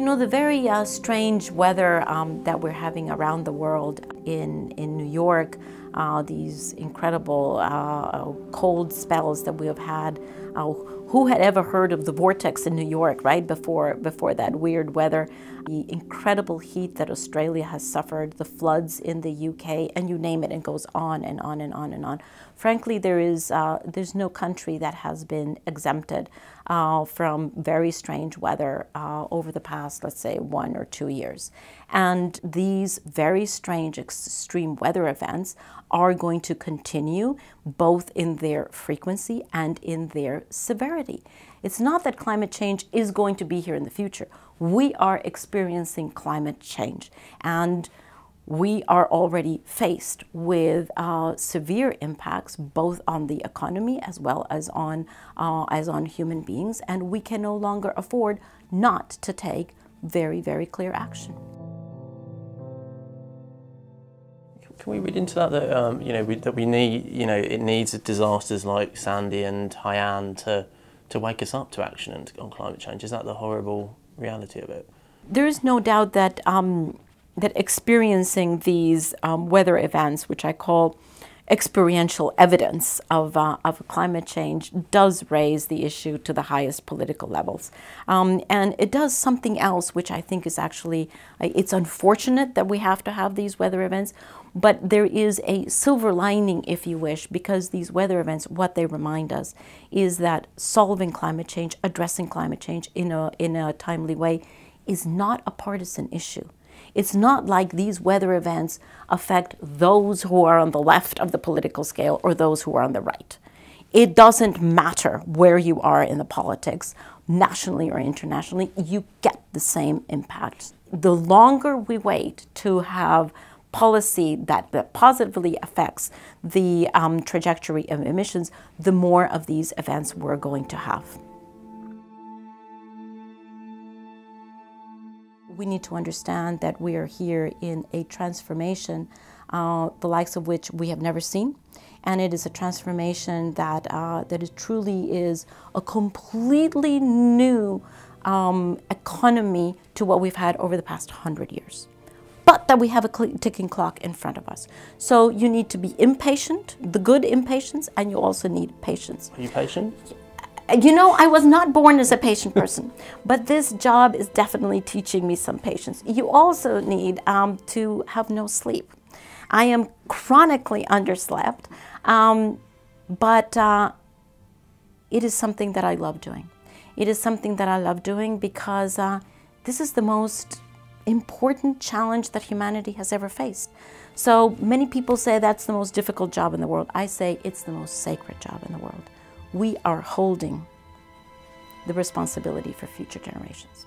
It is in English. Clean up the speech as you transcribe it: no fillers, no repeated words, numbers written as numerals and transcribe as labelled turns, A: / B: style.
A: You know, the very strange weather that we're having around the world in New York, these incredible cold spells that we have had. Who had ever heard of the vortex in New York, right, before that weird weather? The incredible heat that Australia has suffered, the floods in the UK, and you name it, and goes on and on and on and on. Frankly, there's no country that has been exempted from very strange weather over the past, let's say, 1 or 2 years. And these very strange extreme weather events are going to continue both in their frequency and in their severity. It's not that climate change is going to be here in the future. We are experiencing climate change, and we are already faced with severe impacts both on the economy as well as on human beings, and we can no longer afford not to take very, very clear action.
B: Can we read into that that we need, it needs disasters like Sandy and Haiyan to wake us up to action on climate change? Is that the horrible reality of it?
A: There is no doubt that that experiencing these weather events, which I call experiential evidence of climate change, does raise the issue to the highest political levels. And it does something else, which I think is actually, it's unfortunate that we have to have these weather events, but there is a silver lining, if you wish, because these weather events, what they remind us is that solving climate change, addressing climate change in a timely way is not a partisan issue. It's not like these weather events affect those who are on the left of the political scale or those who are on the right. It doesn't matter where you are in the politics, nationally or internationally, you get the same impact. The longer we wait to have policy that positively affects the trajectory of emissions, the more of these events we're going to have. We need to understand that we are here in a transformation, the likes of which we have never seen. And it is a transformation that it truly is a completely new economy to what we've had over the past 100 years. But that we have a ticking clock in front of us. So you need to be impatient, the good impatience, and you also need patience.
B: Are you patient?
A: You know, I was not born as a patient person, but this job is definitely teaching me some patience. You also need to have no sleep. I am chronically underslept, but it is something that I love doing. It is something that I love doing because this is the most important challenge that humanity has ever faced. So many people say that's the most difficult job in the world. I say it's the most sacred job in the world. We are holding the responsibility for future generations.